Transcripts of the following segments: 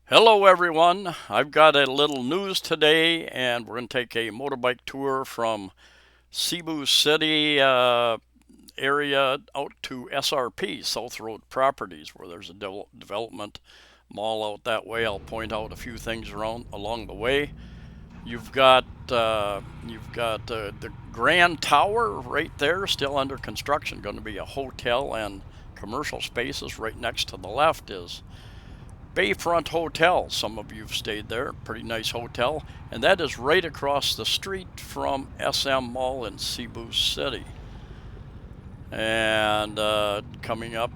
Hello everyone, I've got a little news today and we're going to take a motorbike tour from Cebu City area out to SRP, South Road Properties, where there's a development mall out that way. I'll point out a few things around along the way. You've got the Grand Tower right there, still under construction, going to be a hotel and commercial spaces. Right next to the left is Bayfront Hotel. Some of you've stayed there. Pretty nice hotel. And that is right across the street from SM Mall in Cebu City. And coming up,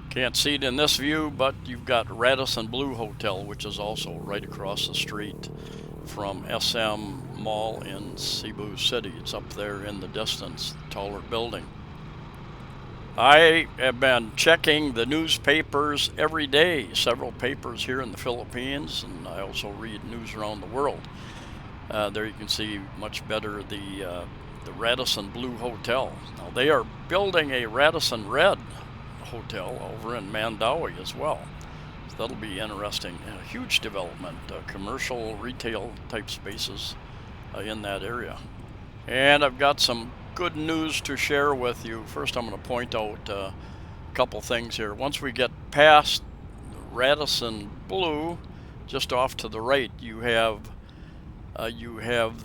can't see it in this view, but you've got Radisson Blue Hotel, which is also right across the street from SM Mall in Cebu City. It's up there in the distance, the taller building. I have been checking the newspapers every day, several papers here in the Philippines, and I also read news around the world. There you can see much better the Radisson Blue Hotel. Now they are building a Radisson Red hotel over in Mandawi as well. So that'll be interesting. A huge development, commercial, retail type spaces in that area. And I've got some good news to share with you. First, I'm going to point out a couple things here. Once we get past Radisson Blue, just off to the right, you have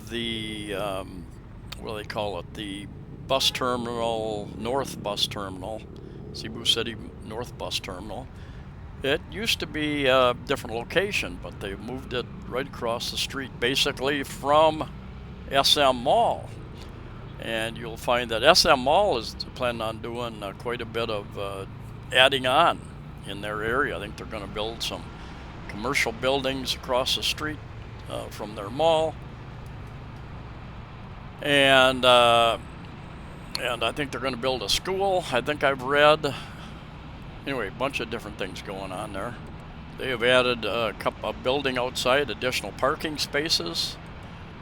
the what do they call it? The bus terminal, North Bus Terminal, Cebu City North Bus Terminal. It used to be a different location, but they moved it right across the street, basically from SM Mall. And you'll find that SM Mall is planning on doing quite a bit of adding on in their area. I think they're going to build some commercial buildings across the street from their mall, and I think they're going to build a school. I think I've read. Anyway, a bunch of different things going on there. They have added a building outside, additional parking spaces.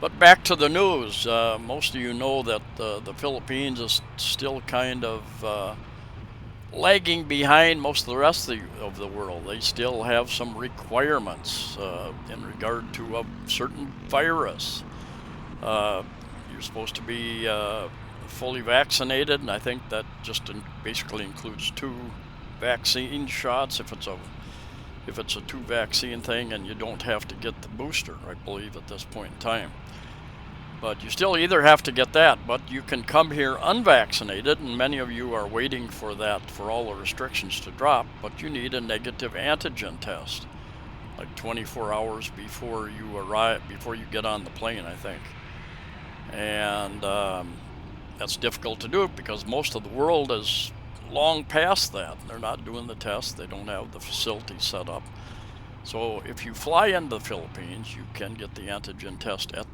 But back to the news. Most of you know that the Philippines is still kind of lagging behind most of the rest of the world. They still have some requirements in regard to a certain virus. You're supposed to be fully vaccinated, and I think that just basically includes 2 vaccine shots if it's a 2 vaccine thing, and you don't have to get the booster, I believe, at this point in time. But you still either have to get that, but you can come here unvaccinated, and many of you are waiting for that, for all the restrictions to drop, but you need a negative antigen test, like 24 hours before you arrive, before you get on the plane, I think. And that's difficult to do because most of the world is long past that. They're not doing the test. They don't have the facility set up. So if you fly into the Philippines, you can get the antigen test at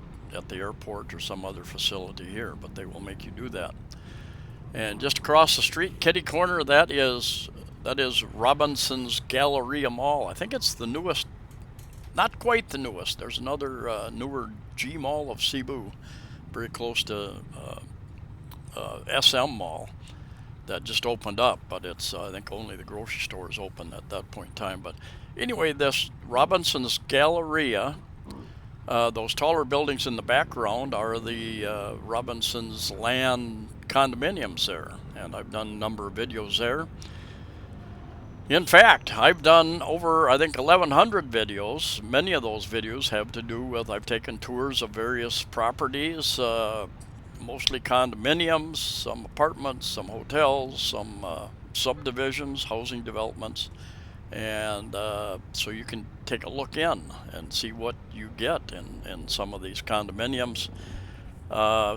the airport or some other facility here, but they will make you do that. And just across the street, kitty corner, that is Robinson's Galleria Mall. I think it's the newest, not quite the newest. There's another newer G Mall of Cebu, very close to SM Mall, that just opened up, but it's I think only the grocery store is open at that point in time. But anyway, this Robinson's Galleria, those taller buildings in the background are the Robinson's land condominiums there, and I've done a number of videos there. In fact, I've done over, I think, 1,100 videos. Many of those videos have to do with, I've taken tours of various properties, mostly condominiums, some apartments, some hotels, some subdivisions, housing developments. And so you can take a look in and see what you get in some of these condominiums.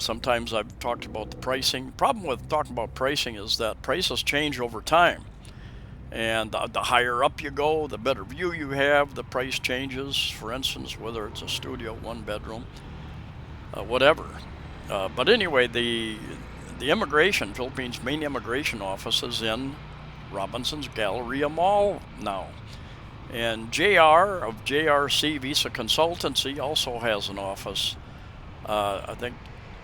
Sometimes I've talked about the pricing. Problem with talking about pricing is that prices change over time. And the higher up you go, the better view you have, the price changes. For instance, whether it's a studio, 1 bedroom, whatever. But anyway, the immigration, Philippines' main immigration office is in Robinson's Galleria Mall now. And JR of JRC Visa Consultancy also has an office. I think,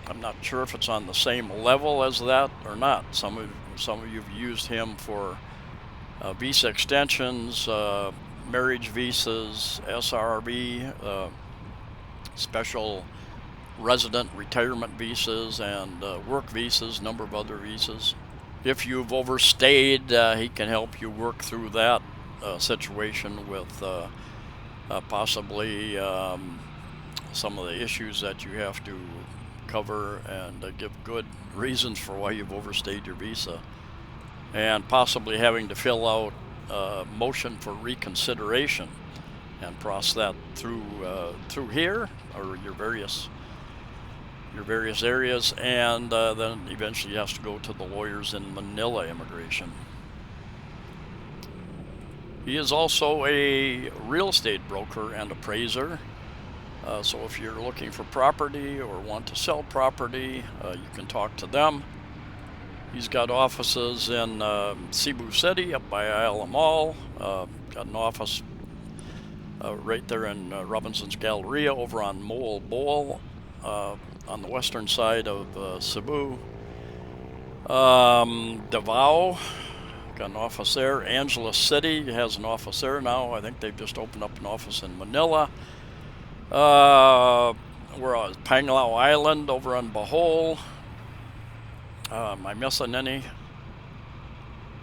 I'm not sure if it's on the same level as that or not. Some of you have used him for visa extensions, marriage visas, SRV, special resident retirement visas, and work visas, number of other visas. If you've overstayed, he can help you work through that situation with possibly some of the issues that you have to cover, and give good reasons for why you've overstayed your visa, and possibly having to fill out a motion for reconsideration and process that through here or your various areas, and then eventually has to go to the lawyers in Manila Immigration. He is also a real estate broker and appraiser. So if you're looking for property or want to sell property, you can talk to them. He's got offices in Cebu City up by Ayala Mall. Got an office right there in Robinson's Galleria over on Mole Bowl on the western side of Cebu. Davao, got an office there. Angeles City has an office there now. I think they've just opened up an office in Manila. We're on Panglao Island over on Bohol. Am I missing any?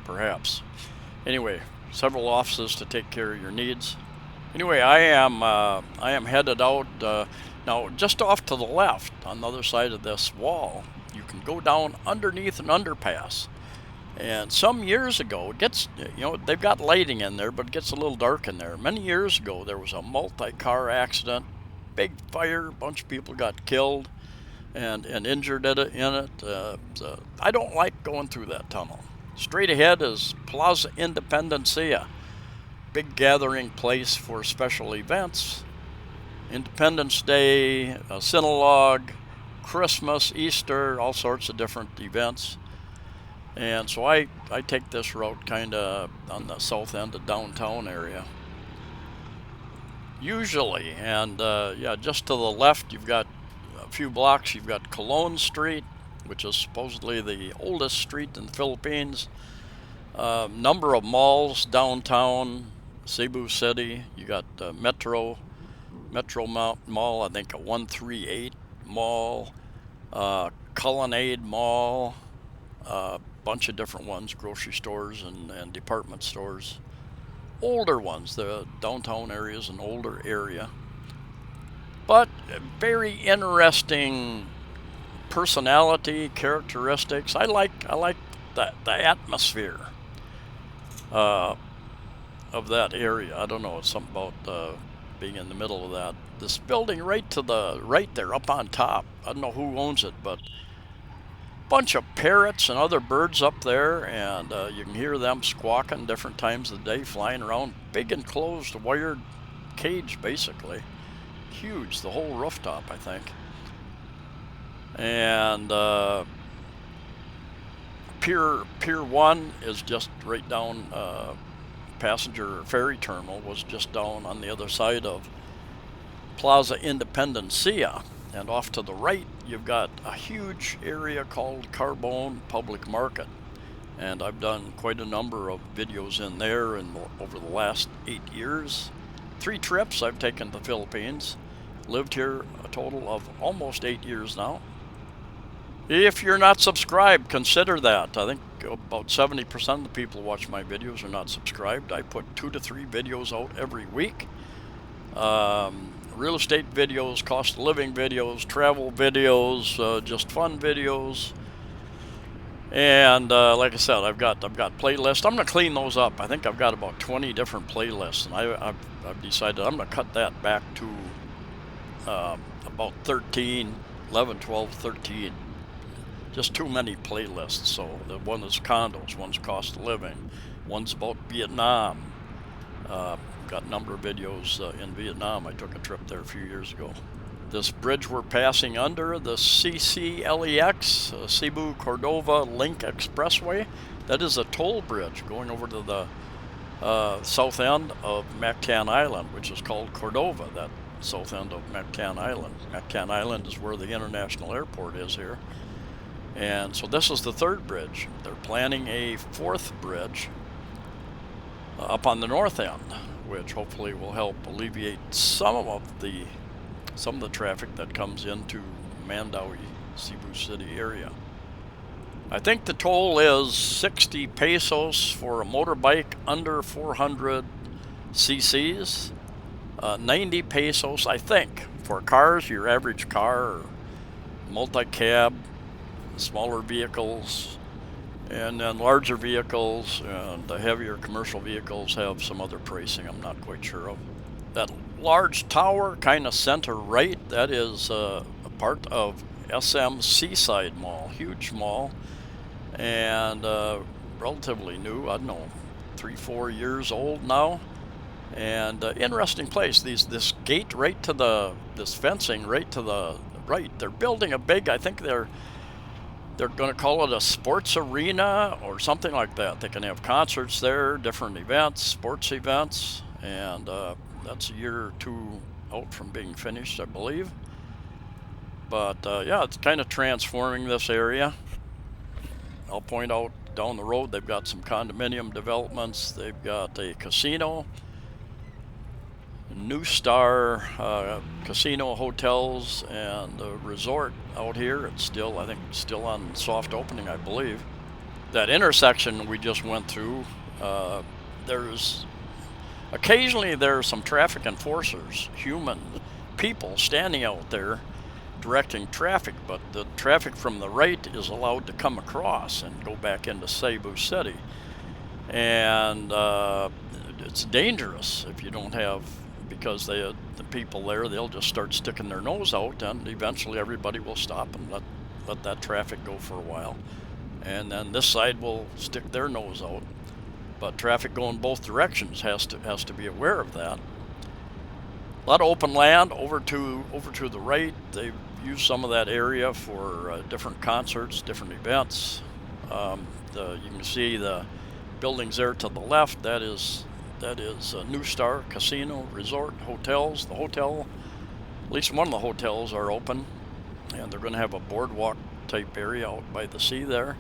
Perhaps. Anyway, several offices to take care of your needs. Anyway, I am headed out now. Just off to the left, on the other side of this wall, you can go down underneath an underpass. And some years ago, it gets, they've got lighting in there, but it gets a little dark in there. Many years ago, there was a multi-car accident, big fire, a bunch of people got killed and injured in it. So I don't like going through that tunnel. Straight ahead is Plaza Independencia, big gathering place for special events. Independence Day, Sinulog, Christmas, Easter, all sorts of different events. And so I take this route kind of on the south end of downtown area. Usually, and yeah, just to the left, you've got a few blocks, you've got Colon Street, which is supposedly the oldest street in the Philippines. Number of malls downtown, Cebu City. You got Metro Mall, I think a 138 Mall, Colonnade Mall, bunch of different ones, grocery stores and department stores. Older ones, the downtown area is an older area, but very interesting personality, characteristics. I like the atmosphere of that area. I don't know, it's something about being in the middle of that. This building right to the right there, up on top, I don't know who owns it, but bunch of parrots and other birds up there, and you can hear them squawking different times of the day, flying around. Big enclosed wired cage, basically. Huge, the whole rooftop, I think. And Pier 1 is just right down, passenger ferry terminal was just down on the other side of Plaza Independencia. And off to the right, you've got a huge area called Carbone Public Market. And I've done quite a number of videos in there over the last 8 years. 3 trips I've taken to the Philippines. Lived here a total of almost 8 years now. If you're not subscribed, consider that. I think about 70% of the people who watch my videos are not subscribed. I put 2 to 3 videos out every week. Real estate videos, cost of living videos, travel videos, just fun videos. And like I said, I've got playlists. I'm going to clean those up. I think I've got about 20 different playlists, and I've decided I'm going to cut that back to about 13, 11, 12, 13. Just too many playlists. So the one is condos, one's cost of living, one's about Vietnam. Got a number of videos in Vietnam. I took a trip there a few years ago. This bridge we're passing under, the CCLEX, Cebu Cordova Link Expressway, that is a toll bridge going over to the south end of Mactan Island, which is called Cordova, that south end of Mactan Island. Mactan Island is where the international airport is here. And so this is the 3rd bridge. They're planning a 4th bridge. up on the north end, which hopefully will help alleviate some of the traffic that comes into Mandaue, Cebu City area. I think the toll is 60 pesos for a motorbike under 400 cc's, 90 pesos, I think, for cars, your average car, or multi-cab, smaller vehicles, and then larger vehicles and the heavier commercial vehicles have some other pricing I'm not quite sure of. That large tower kind of center right, that is a part of SM Seaside Mall, huge mall, and relatively new, I don't know, 3-4 years old now. And interesting place. This gate right to this fencing right to the right. They're building a big, I think they're going to call it a sports arena or something like that. They can have concerts there, different events, sports events, and that's a year or two out from being finished, I believe. But yeah, it's kind of transforming this area. I'll point out down the road they've got some condominium developments. They've got a casino, New Star casino, hotels, and a resort out here. It's still, I think, still on soft opening, I believe. That intersection we just went through, occasionally there's some traffic enforcers, human people standing out there directing traffic, but the traffic from the right is allowed to come across and go back into Cebu City. And it's dangerous if you don't have, because the people there, they'll just start sticking their nose out, and eventually everybody will stop and let that traffic go for a while. And then this side will stick their nose out. But traffic going both directions has to be aware of that. A lot of open land over to the right. They've used some of that area for different concerts, different events. You can see the buildings there to the left. That is New Star Casino, Resort, hotels. The hotel, at least one of the hotels, are open, and they're going to have a boardwalk type area out by the sea there.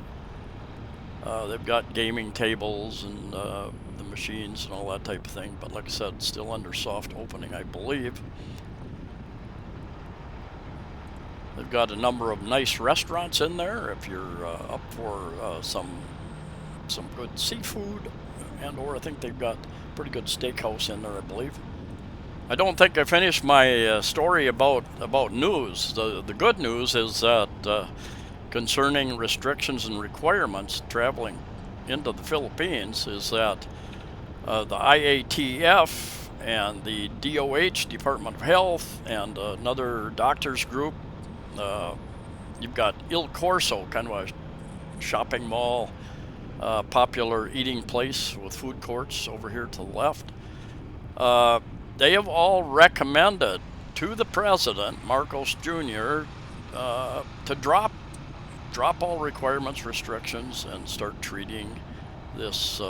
They've got gaming tables and the machines and all that type of thing, but like I said, still under soft opening, I believe. They've got a number of nice restaurants in there if you're up for some good seafood, and or I think they've got a pretty good steakhouse in there, I believe. I don't think I finished my story about news. The good news is that concerning restrictions and requirements traveling into the Philippines is that the IATF and the DOH, Department of Health, and another doctors group, you've got Il Corso, kind of a shopping mall, popular eating place with food courts over here to the left. They have all recommended to the President, Marcos Jr., to drop all requirements, restrictions, and start treating this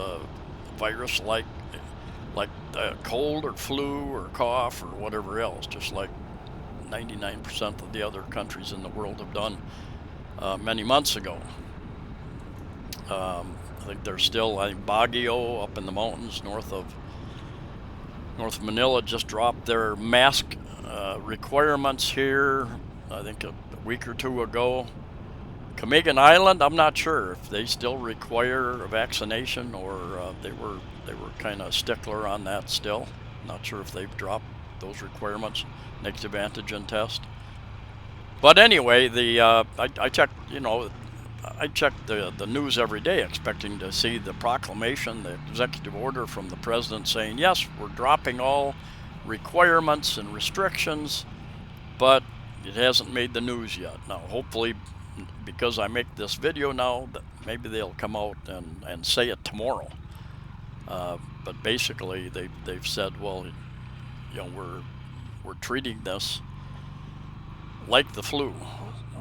virus like cold or flu or cough or whatever else, just like 99% of the other countries in the world have done many months ago. I think there's still, Baguio up in the mountains north of Manila just dropped their mask requirements here, I think a week or two ago. Camiguin Island, I'm not sure if they still require a vaccination, or they were kind of stickler on that still. Not sure if they've dropped those requirements, negative antigen test. But anyway, I checked, I check the news every day expecting to see the proclamation, the executive order from the president saying, yes, we're dropping all requirements and restrictions, but it hasn't made the news yet. Now, hopefully, because I make this video now, maybe they'll come out and say it tomorrow. But basically, they've said, well, we're treating this like the flu,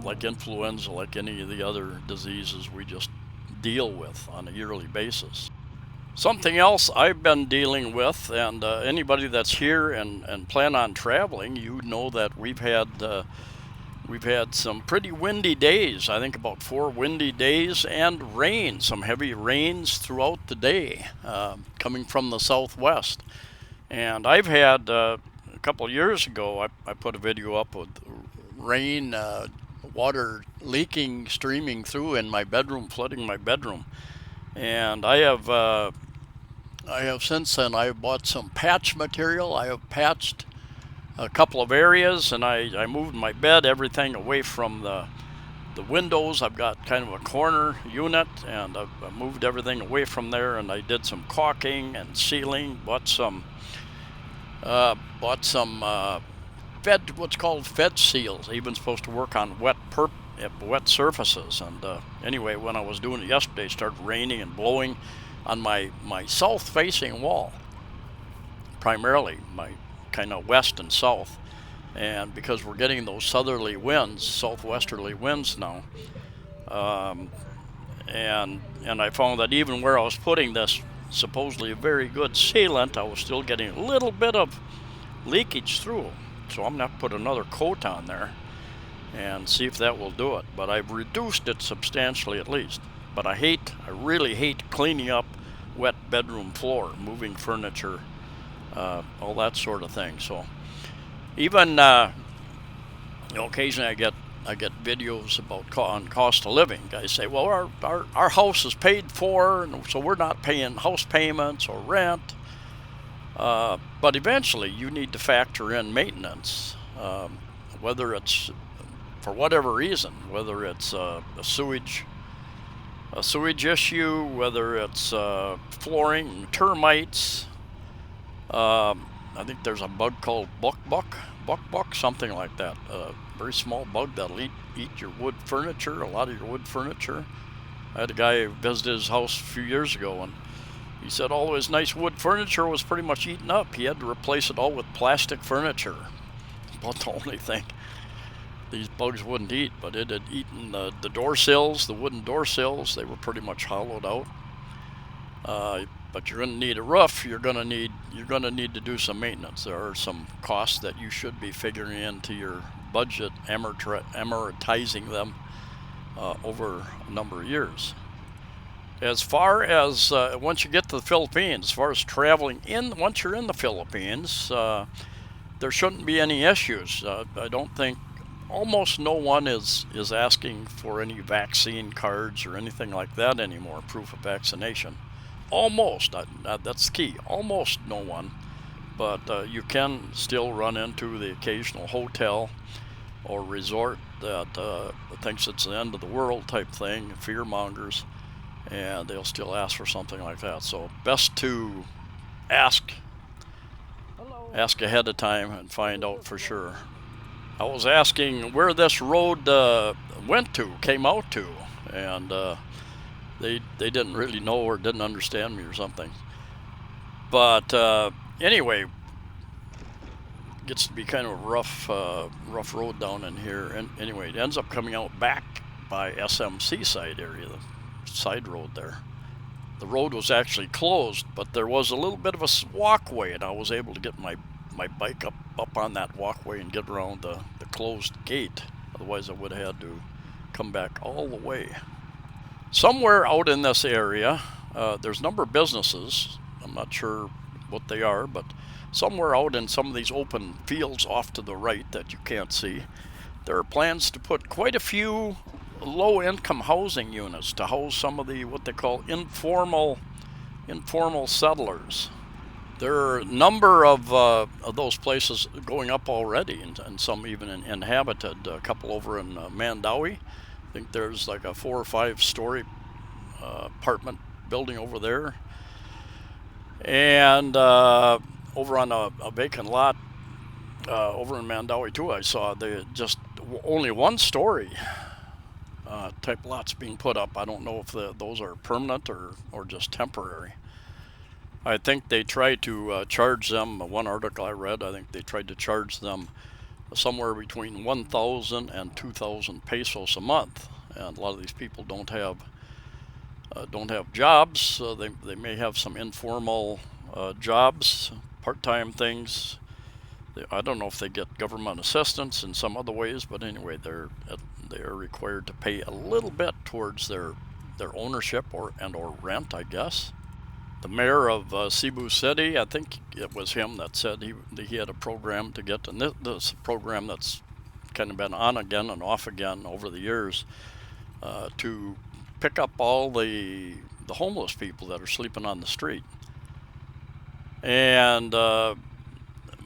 like influenza, like any of the other diseases we just deal with on a yearly basis. Something else I've been dealing with, and anybody that's here and plan on traveling, you know that we've we've had some pretty windy days. I think about 4 windy days and rain, some heavy rains throughout the day, coming from the southwest. And I've had a couple of years ago, I put a video up with rain, water leaking, streaming through in my bedroom, flooding my bedroom. And I have since then, I bought some patch material. I have patched a couple of areas, and I moved my bed, everything away from the windows. I've got kind of a corner unit, and I moved everything away from there, and I did some caulking and sealing, bought some fed, what's called fed seals, even supposed to work on wet surfaces. And anyway, when I was doing it yesterday, it started raining and blowing on my south facing wall, primarily my kind of west and south. And because we're getting those southerly winds, southwesterly winds now, and I found that even where I was putting this supposedly very good sealant, I was still getting a little bit of leakage through. So I'm going to have to put another coat on there and see if that will do it. But I've reduced it substantially at least. But I really hate cleaning up wet bedroom floor, moving furniture, all that sort of thing. So even occasionally I get videos about on cost of living. Guys say, well, our house is paid for, and so we're not paying house payments or rent. But eventually you need to factor in maintenance, whether it's for whatever reason, whether it's a sewage issue, whether it's flooring, termites. I think there's a bug called buck, something like that. A very small bug that'll eat your wood furniture, a lot of your wood furniture. I had a guy visit his house a few years ago, and he said all his nice wood furniture was pretty much eaten up. He had to replace it all with plastic furniture. About the only thing these bugs wouldn't eat, but it had eaten the door sills, the wooden door sills. They were pretty much hollowed out. But you're going to need a roof. You're going to need to do some maintenance. There are some costs that you should be figuring into your budget, amortizing them over a number of years. As far as once you get to the Philippines, as far as traveling once you're in the Philippines, there shouldn't be any issues. I don't think almost no one is asking for any vaccine cards or anything like that anymore, proof of vaccination. Almost, that's the key, almost no one. But you can still run into the occasional hotel or resort that thinks it's the end of the world type thing, fear mongers, and they'll still ask for something like that. So best to ask ahead of time and find out for sure. I was asking where this road came out to, and they didn't really know or didn't understand me or something. But anyway, gets to be kind of a rough road down in here. And anyway, it ends up coming out back by SM Seaside area, the side road there. The road was actually closed, but there was a little bit of a walkway, and I was able to get my bike up on that walkway and get around the closed gate. Otherwise I would have had to come back all the way. Somewhere out in this area, there's a number of businesses. I'm not sure what they are, but somewhere out in some of these open fields off to the right that you can't see, there are plans to put quite a few low-income housing units to house some of the what they call informal settlers. There are a number of those places going up already, and some even inhabited. A couple over in Mandawi. I think there's like a 4 or 5 story apartment building over there. And over on a vacant lot over in Mandawi too, I saw they just only 1 story type lots being put up. I don't know if those are permanent or just temporary. I think they tried to charge them, one article I read, I think they tried to charge them somewhere between 1,000 and 2,000 pesos a month. And a lot of these people don't have jobs. So they may have some informal jobs, part-time things, I don't know if they get government assistance in some other ways, but anyway, they are required to pay a little bit towards their ownership or rent, I guess. The mayor of Cebu City, I think it was him that said he had a program to get, and this program that's kind of been on again and off again over the years, to pick up all the homeless people that are sleeping on the street and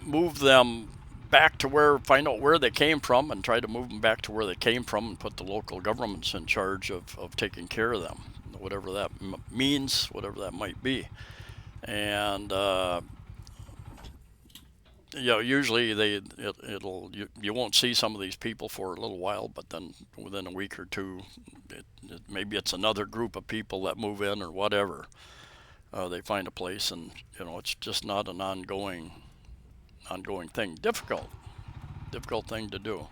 move them back to find out where they came from and try to move them back to where they came from and put the local governments in charge of taking care of them, whatever that means, whatever that might be. And usually you won't see some of these people for a little while, but then within a week or two, maybe it's another group of people that move in or whatever. They find a place, and it's just not an ongoing thing. Difficult thing to do.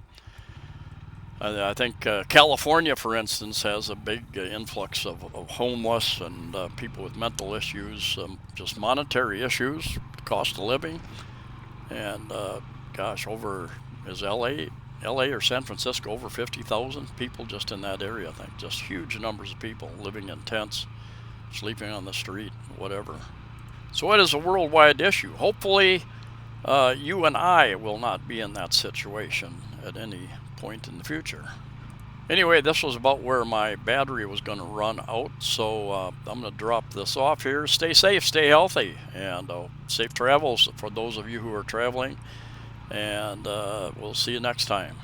I think California, for instance, has a big influx of homeless and people with mental issues, just monetary issues, cost of living, and is LA or San Francisco over 50,000 people just in that area? I think just huge numbers of people living in tents, sleeping on the street, whatever. So it is a worldwide issue. Hopefully, you and I will not be in that situation at any point in the future. Anyway, this was about where my battery was going to run out, so I'm going to drop this off here. Stay safe, stay healthy, and safe travels for those of you who are traveling, and we'll see you next time.